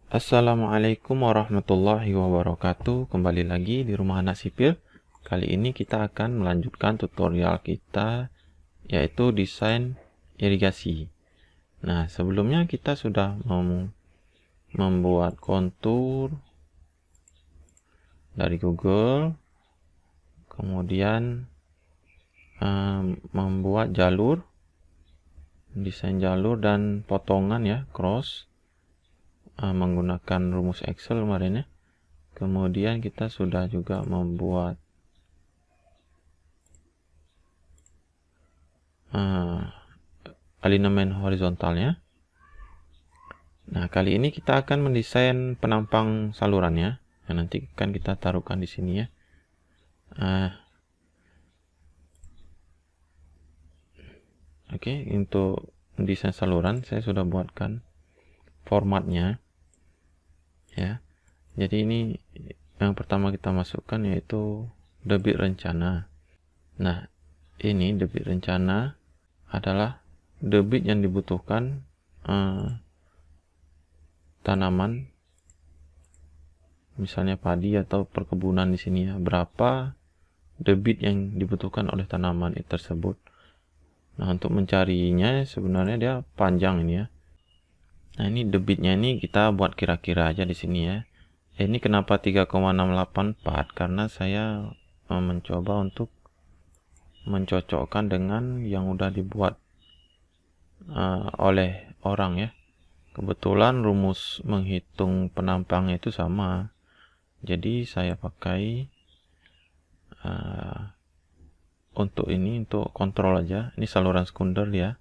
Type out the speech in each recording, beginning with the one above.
Assalamualaikum warahmatullahi wabarakatuh. Kembali lagi di Rumah Anak Sipil. Kali ini kita akan melanjutkan tutorial kita, yaitu desain irigasi. Nah, sebelumnya kita sudah membuat kontur dari Google, kemudian membuat jalur, desain jalur dan potongan ya, cross, menggunakan rumus Excel kemarin ya. Kemudian kita sudah juga membuat alignment horizontalnya. Nah, kali ini kita akan mendesain penampang salurannya. Nah, nanti kan kita taruhkan di sini ya. Oke, untuk desain saluran saya sudah buatkan formatnya ya. Jadi ini yang pertama kita masukkan yaitu debit rencana. Nah, ini debit rencana adalah debit yang dibutuhkan tanaman, misalnya padi atau perkebunan di sini ya. Berapa debit yang dibutuhkan oleh tanaman tersebut. Nah, untuk mencarinya sebenarnya dia panjang ini ya. Nah, ini debitnya ini kita buat kira-kira aja di sini ya. Ini kenapa 3,684? Karena saya mencoba untuk mencocokkan dengan yang udah dibuat oleh orang ya. Kebetulan rumus menghitung penampangnya itu sama. Jadi saya pakai untuk ini, untuk kontrol aja. Ini saluran sekunder ya.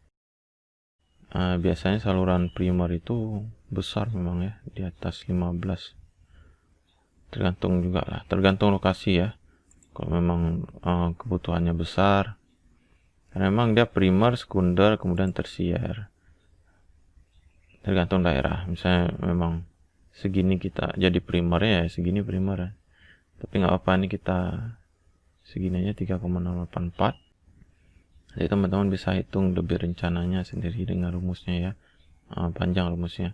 Biasanya saluran primer itu besar memang ya, di atas 15. Tergantung juga lah, tergantung lokasi ya. Kalau memang kebutuhannya besar, karena memang dia primer, sekunder, kemudian tersier. Tergantung daerah. Misalnya memang segini kita jadi primer ya, segini primer ya. Tapi nggak apa-apa, ini kita segini aja 3,084. Jadi teman-teman bisa hitung debit rencananya sendiri dengan rumusnya ya, panjang rumusnya.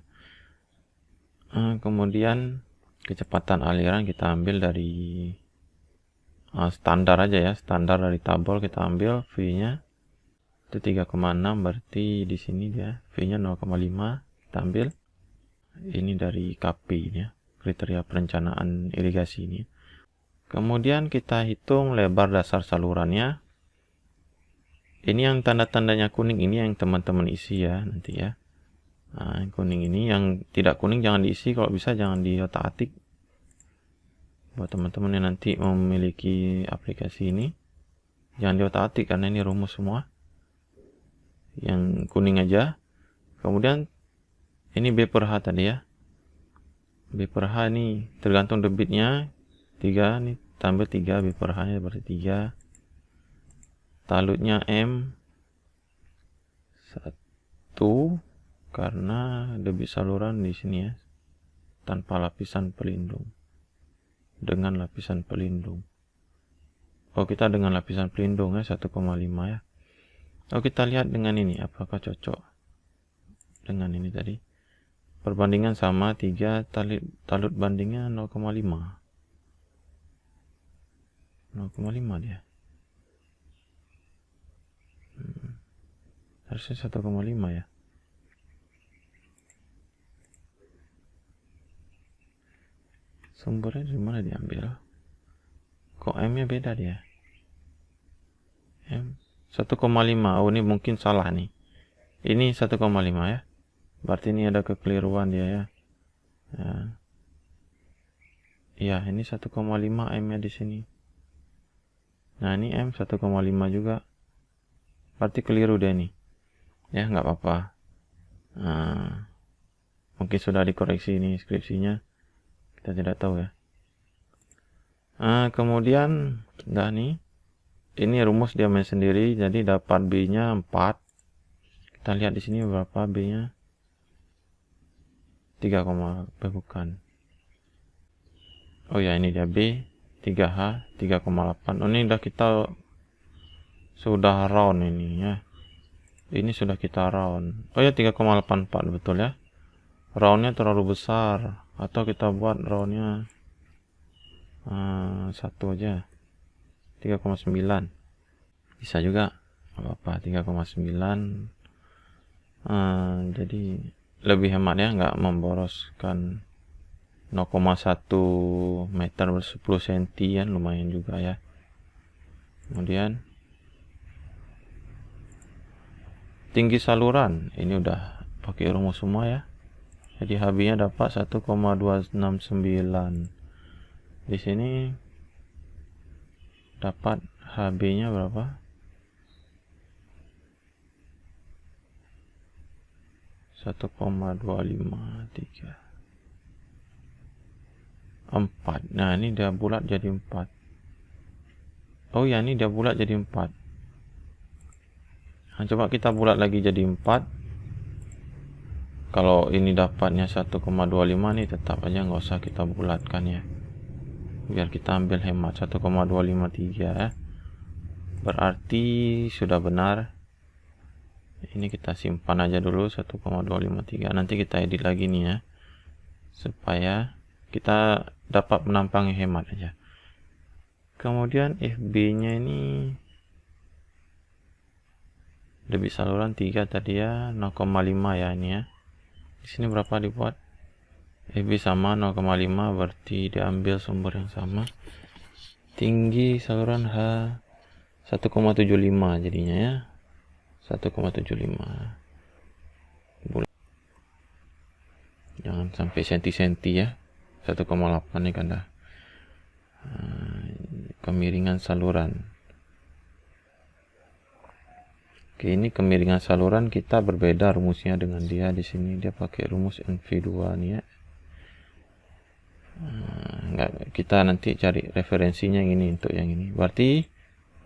Kemudian kecepatan aliran kita ambil dari standar aja ya, standar dari tabel kita ambil V-nya itu 3,6, berarti di sini dia V-nya 0,5 kita ambil. Ini dari KP ini ya, kriteria perencanaan irigasi ini. Kemudian kita hitung lebar dasar salurannya. Ini yang tanda-tandanya kuning ini yang teman-teman isi ya nanti ya. Nah, yang kuning ini, yang tidak kuning jangan diisi, kalau bisa jangan di otak-atik. Buat teman-teman yang nanti memiliki aplikasi ini, jangan di otak-atik karena ini rumus semua. Yang kuning aja. Kemudian ini B per H tadi ya. B per H ini tergantung debitnya 3 nih, tambah 3, B per H nya berarti 3. Talutnya M 1 karena debit saluran di sini ya, tanpa lapisan pelindung. Dengan lapisan pelindung. Oh, kita dengan lapisan pelindung ya, 1,5 ya. Oh, kita lihat dengan ini apakah cocok dengan ini tadi. Perbandingan sama 3, talut bandingnya 0,5. 0,5 dia. Harusnya 1,5 ya. Sumbernya dari mana diambil? Kok M-nya beda dia? M 1,5. Oh, ini mungkin salah nih. Ini 1,5 ya. Berarti ini ada kekeliruan dia ya. Iya, ini 1,5 M-nya di sini. Nah, ini M 1,5 juga. Berarti keliru deh nih. Ya, nggak apa-apa. Mungkin sudah dikoreksi ini skripsinya. Kita tidak tahu ya. Kemudian nih, ini rumus dia main sendiri, jadi dapat B-nya 4. Kita lihat di sini berapa B-nya. 3, bukan. Oh ya, ini dia B 3H 3,8. Oh, ini sudah round ini ya. Ini sudah kita round. Oh ya, 3,84 betul ya. roundnya terlalu besar, atau kita buat roundnya 1 aja, 3,9 bisa juga, apa-apa, 3,9. Jadi lebih hemat ya, nggak memboroskan 0,1 meter per 10 cm kan, lumayan juga ya. Kemudian tinggi saluran ini udah pakai rumus semua ya. Jadi HB-nya dapat 1,269. Di sini dapat HB-nya berapa? 1,253. 4. Nah, ini dia bulat jadi 4. Oh ya, ini dia bulat jadi 4. Nah, coba kita bulat lagi jadi 4. Kalau ini dapatnya 1,25 nih, tetap aja nggak usah kita bulatkan ya, biar kita ambil hemat 1,253 ya. Berarti sudah benar. Ini kita simpan aja dulu 1,253. Nanti kita edit lagi nih ya, supaya kita dapat penampang yang hemat aja. Kemudian FB-nya ini debit saluran 3 tadi ya, 0,5 ya ini ya. Di sini berapa dibuat? FB sama 0,5, berarti diambil sumber yang sama. Tinggi saluran H 1,75 jadinya ya. 1,75. Jangan sampai senti-senti ya. 1,8 nih kan dah. Kemiringan saluran. Oke, ini kemiringan saluran kita berbeda rumusnya dengan dia. Di sini dia pakai rumus NV2 nih ya. Kita nanti cari referensinya yang ini untuk yang ini. Berarti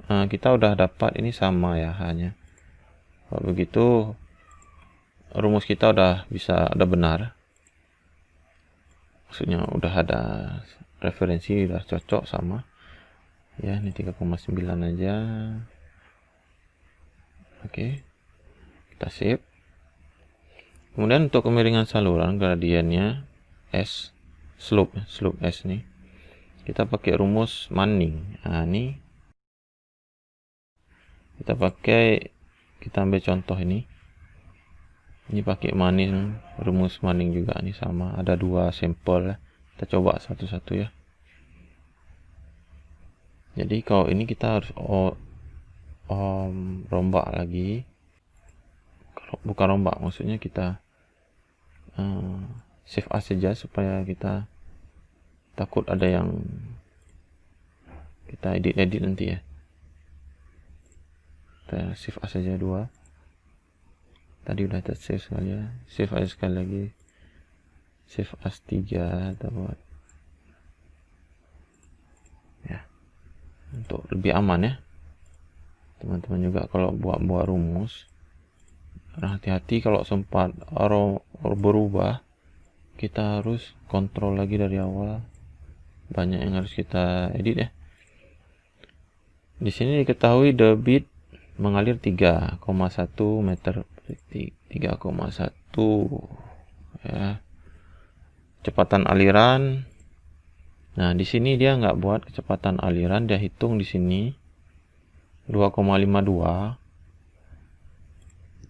kita udah dapat ini sama ya hanya. Kalau begitu rumus kita udah benar. Maksudnya udah ada referensi, udah cocok sama. Ya, ini 3,9 aja. Oke, kita save. Kemudian untuk kemiringan saluran gradiennya S, slope S nih, kita pakai rumus Manning. Nah, ini kita ambil contoh ini pakai Manning, rumus Manning juga nih sama. Ada 2 sampel ya. Kita coba satu-satu ya. Jadi kalau ini kita harus rombak lagi. Bukan rombak, maksudnya kita save as saja, supaya kita takut ada yang kita edit nanti ya. Kita save as saja 2. Tadi udah kita save sekali ya. Save as sekali lagi. Save as 3 kita buat ya, untuk lebih aman ya. Teman-teman juga kalau buat rumus, hati-hati kalau sempat berubah, kita harus kontrol lagi dari awal. Banyak yang harus kita edit ya. Di sini diketahui debit mengalir 3,1 meter per detik. 3,1 ya. Kecepatan aliran. Nah, di sini dia nggak buat kecepatan aliran, dia hitung di sini 2,52.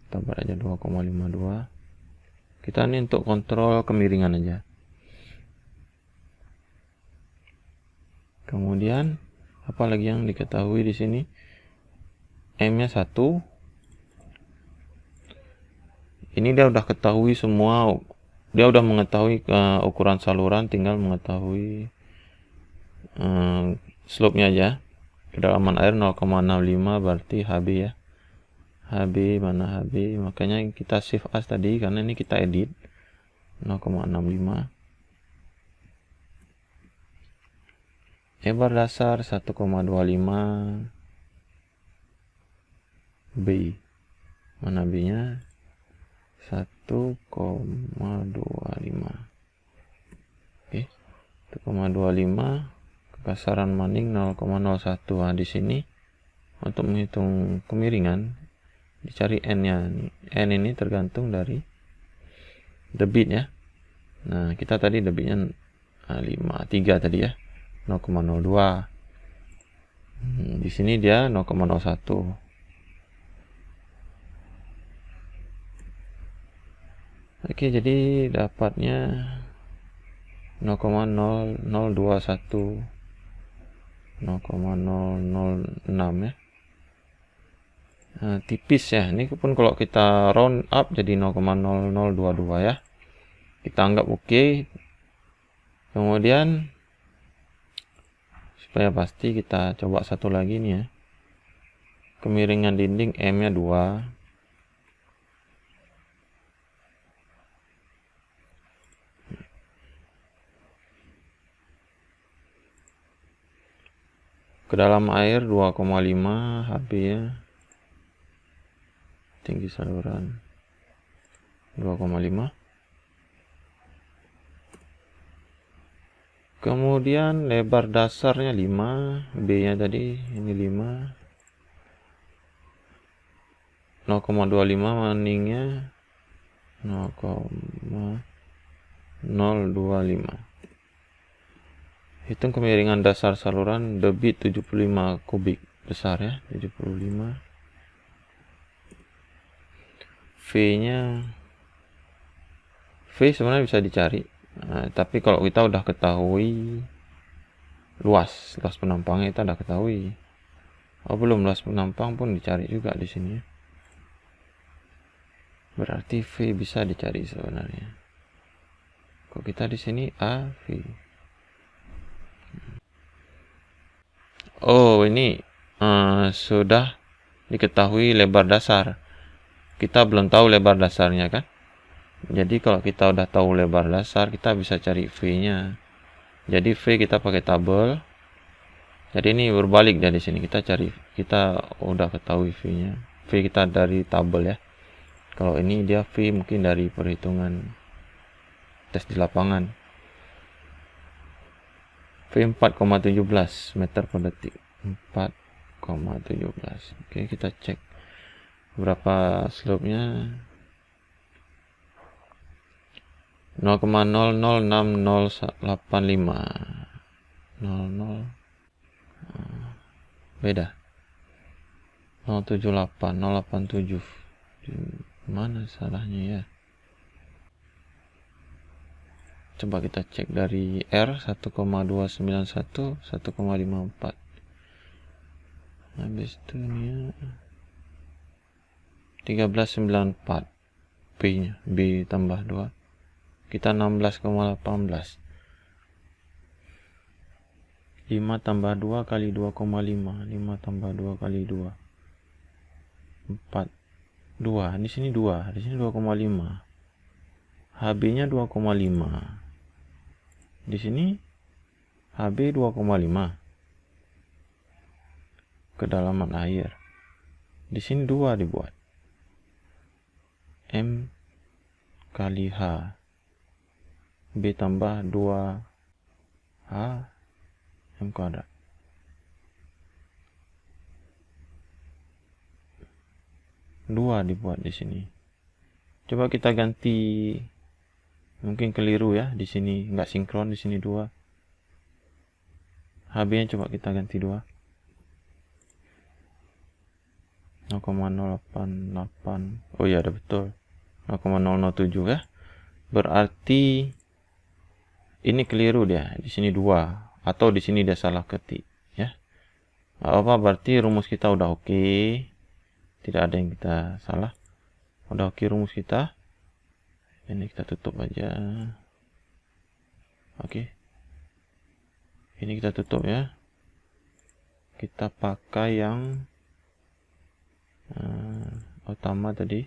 Kita buat aja 2,52. Kita ini untuk kontrol kemiringan aja. Kemudian apa lagi yang diketahui di sini? M-nya 1. Ini dia udah ketahui semua. Dia udah mengetahui ukuran saluran, tinggal mengetahui slope-nya aja. Kedalaman air 0,65 berarti HB ya. HB mana HB? Makanya kita save as tadi, karena ini kita edit 0,65. Lebar dasar 1,25 B. Mana B-nya? 1,25. Oke. 1,25. Kebesaran Manning 0,01. Nah, di sini untuk menghitung kemiringan dicari N-nya. N ini tergantung dari debit ya. Nah, kita tadi debitnya 3 tadi ya, 0,02. Di sini dia 0,01. Oke, jadi dapatnya 0,0021, 0,006 ya. Nah, tipis ya. Ini pun kalau kita round up jadi 0,0022 ya. Kita anggap oke. Kemudian supaya pasti kita coba satu lagi nih ya. Kemiringan dinding M-nya 2. Ke dalam air 2,5 HB ya. Tinggi saluran 2,5. Kemudian lebar dasarnya 5, B-nya tadi ini 5. 0,25 maningnya 0,025. Hitung kemiringan dasar saluran debit 75 kubik besar ya, 75. V-nya V sebenarnya bisa dicari. Nah, tapi kalau kita udah ketahui luas penampangnya, kita udah ketahui. Oh, belum luas penampang pun dicari juga di sini. Berarti V bisa dicari sebenarnya. Kok kita di sini A, V. Oh, ini sudah diketahui lebar dasar. Kita belum tahu lebar dasarnya kan? Jadi kalau kita udah tahu lebar dasar, kita bisa cari V-nya. Jadi V kita pakai tabel. Jadi ini berbalik dari sini, kita udah ketahui V-nya. V kita dari tabel ya. Kalau ini dia V mungkin dari perhitungan tes di lapangan. V 4,17 meter per detik. 4,17. Oke, kita cek berapa slope-nya. 0,006085. 00 beda 078 087. Mana salahnya ya? Coba kita cek dari R 1,291 1,54. Habis itu nih 1394 B-nya, B tambah 2. Kita 16,18. 5 tambah 2 kali 2,5. 5 tambah 2 kali 2. 4. 2. Di sini 2. Di sini 2,5. HB-nya 2,5. Di sini HB 2,5. Kedalaman air. Di sini 2 dibuat. M kali H. B tambah 2H M kuadrat. Dua dibuat di sini. Coba kita ganti, mungkin keliru ya, di sini nggak sinkron, di sini 2. HB-nya coba kita ganti 2. 0,088. Oh iya, ada betul. 0,007 ya. Berarti ini keliru dia. Di sini 2. Atau di sini dia salah ketik ya. Apa berarti rumus kita udah oke. Tidak ada yang kita salah. Udah oke rumus kita. Ini kita tutup aja. Oke. Ini kita tutup ya. Kita pakai yang utama tadi.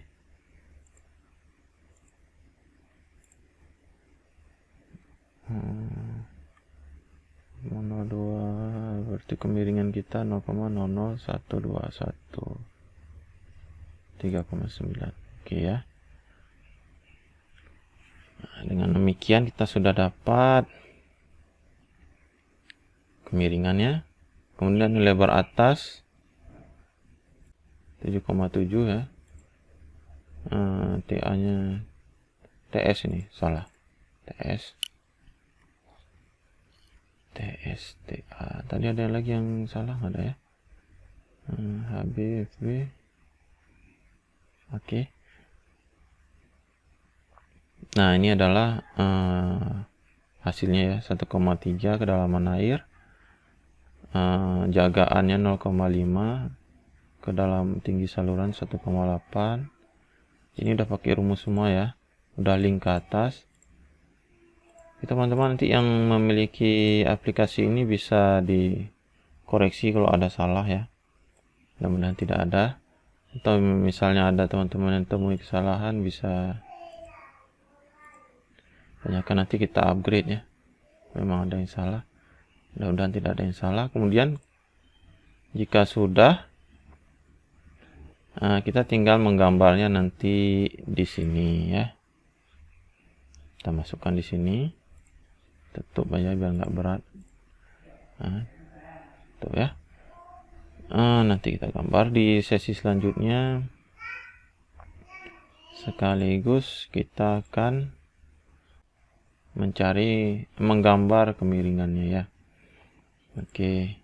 Mono 2 berarti kemiringan kita 0,00121 3,9. Oke ya. Nah, dengan demikian kita sudah dapat kemiringannya. Kemudian lebar atas 7,7 ya. TA nya TS ini salah. TSTA. Tadi ada lagi yang salah, nggak ada ya? HBFB. Oke. Nah, ini adalah hasilnya ya, 1,3 kedalaman air. Jagaannya 0,5, ke dalam tinggi saluran 1,8. Ini udah pakai rumus semua ya, udah link ke atas. Teman-teman nanti yang memiliki aplikasi ini bisa dikoreksi kalau ada salah ya, mudah-mudahan tidak ada. Atau misalnya ada teman-teman yang temui kesalahan, bisa tanyakan, nanti kita upgrade ya. Memang ada yang salah, mudah-mudahan tidak ada yang salah. Kemudian jika sudah, kita tinggal menggambarnya nanti di sini ya. Kita masukkan di sini, tutup aja biar nggak berat. Tuh ya. Nanti kita gambar di sesi selanjutnya. Sekaligus kita akan menggambar kemiringannya ya. Oke.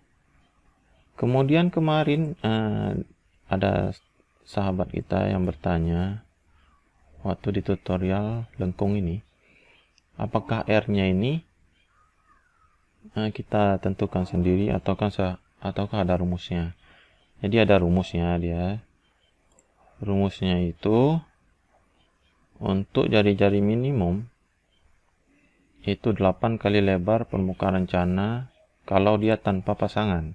Kemudian kemarin ada sahabat kita yang bertanya waktu di tutorial lengkung ini, apakah R-nya ini kita tentukan sendiri ataukah ada rumusnya. Jadi ada rumusnya dia. Rumusnya itu untuk jari-jari minimum itu 8 kali lebar permukaan rencana kalau dia tanpa pasangan.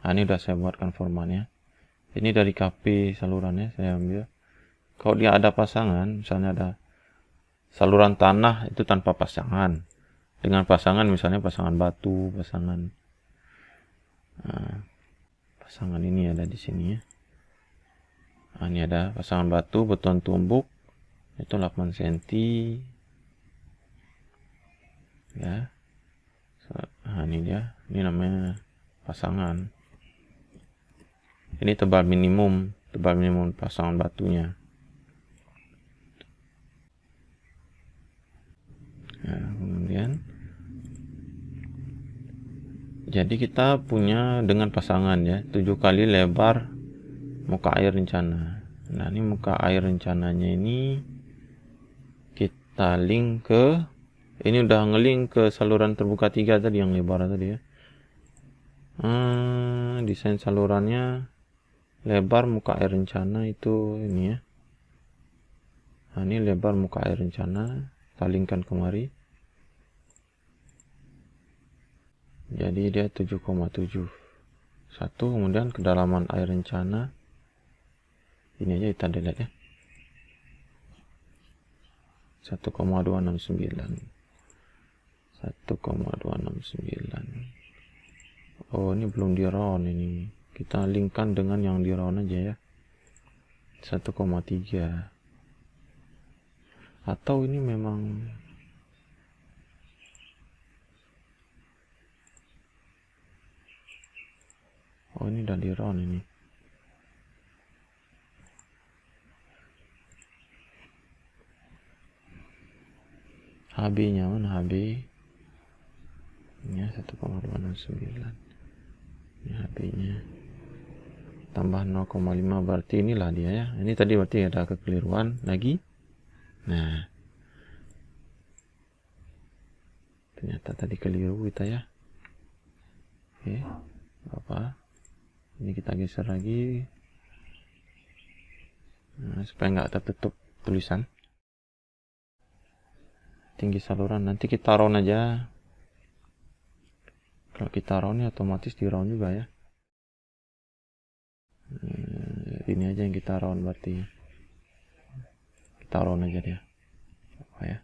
Ini udah saya buatkan formatnya. Ini dari KP salurannya saya ambil. Kalau dia ada pasangan, misalnya ada saluran tanah itu tanpa pasangan. Dengan pasangan misalnya pasangan batu, pasangan ini ada di sini ya. Ini ada pasangan batu, beton tumbuk itu 8 cm ya. Ini dia, ini namanya pasangan. Ini tebal minimum pasangan batunya. Kemudian jadi kita punya dengan pasangan ya, 7 kali lebar muka air rencana. Nah, ini muka air rencananya ini kita link ke, ini udah ngelink ke saluran terbuka 3 tadi yang lebar tadi ya. Desain salurannya lebar muka air rencana itu ini ya. Ini lebar muka air rencana, kita linkkan kemari. Jadi dia 7,7. Kemudian kedalaman air rencana ini aja kita delete ya, 1,269. Oh, ini belum di round, ini kita linkkan dengan yang di round aja ya, 1,3. Atau ini memang ini udah di round ini. HB-nya mana HB? Ini 1,269. Ini HB-nya. Tambah 0,5 berarti inilah dia ya. Ini tadi berarti ada kekeliruan lagi. Nah. Ternyata tadi keliru kita ya. Oke. Apa? Ini kita geser lagi. Nah, supaya nggak tertutup tulisan. Tinggi saluran nanti kita round aja. Kalau kita round ya otomatis di round juga ya. Ini aja yang kita round berarti. Kita round aja dia. Apa ya?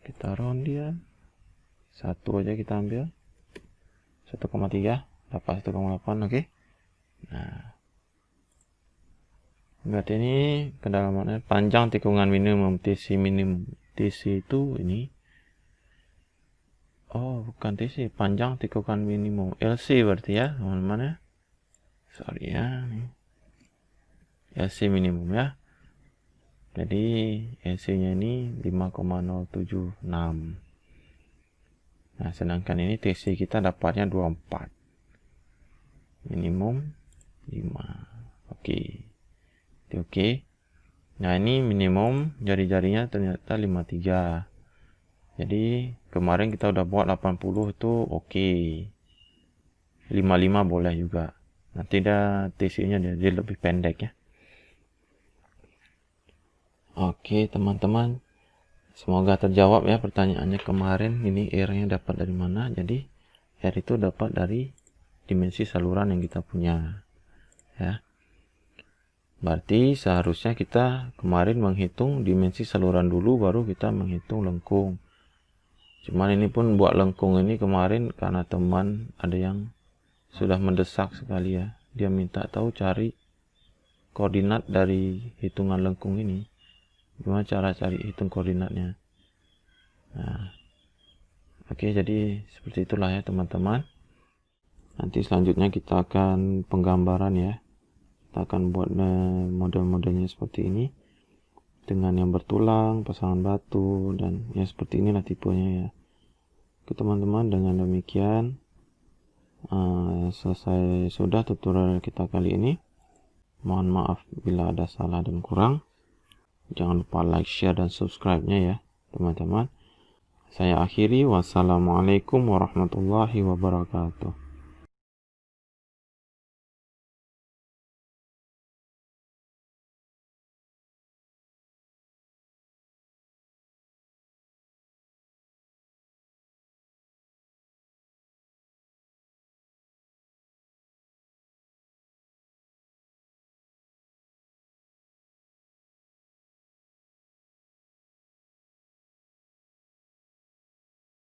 Kita round dia. 1 aja kita ambil. 1,3 dapat 1,8. Oke. Nah, berarti ini kedalamannya panjang tikungan minimum TC itu ini. Oh, bukan TC, panjang tikungan minimum LC berarti ya teman-teman ya. Sorry ya. LC minimum ya. Jadi LC nya ini 5,076. Nah, sedangkan ini TC kita dapatnya 24. Minimum 5. Oke. Oke. Nah, ini minimum jari-jarinya ternyata 53. Jadi kemarin kita udah buat 80 itu oke. 55 boleh juga. Nanti dah TC-nya dia lebih pendek ya. Oke, teman-teman. Semoga terjawab ya pertanyaannya kemarin. Ini R-nya dapat dari mana? Jadi R itu dapat dari dimensi saluran yang kita punya. Ya. Berarti seharusnya kita kemarin menghitung dimensi saluran dulu, baru kita menghitung lengkung. Cuman ini pun buat lengkung ini kemarin karena teman ada yang sudah mendesak sekali ya. Dia minta tahu cari koordinat dari hitungan lengkung ini. Gimana cara cari hitung koordinatnya. Nah, oke, jadi seperti itulah ya teman-teman. Nanti selanjutnya kita akan penggambaran ya. Kita akan buat model-modelnya seperti ini. Dengan yang bertulang, pasangan batu, dan ya seperti inilah tipenya ya. Oke teman-teman, dengan demikian selesai sudah tutorial kita kali ini. Mohon maaf bila ada salah dan kurang. Jangan lupa like, share, dan subscribe-nya ya teman-teman. Saya akhiri. Wassalamualaikum warahmatullahi wabarakatuh.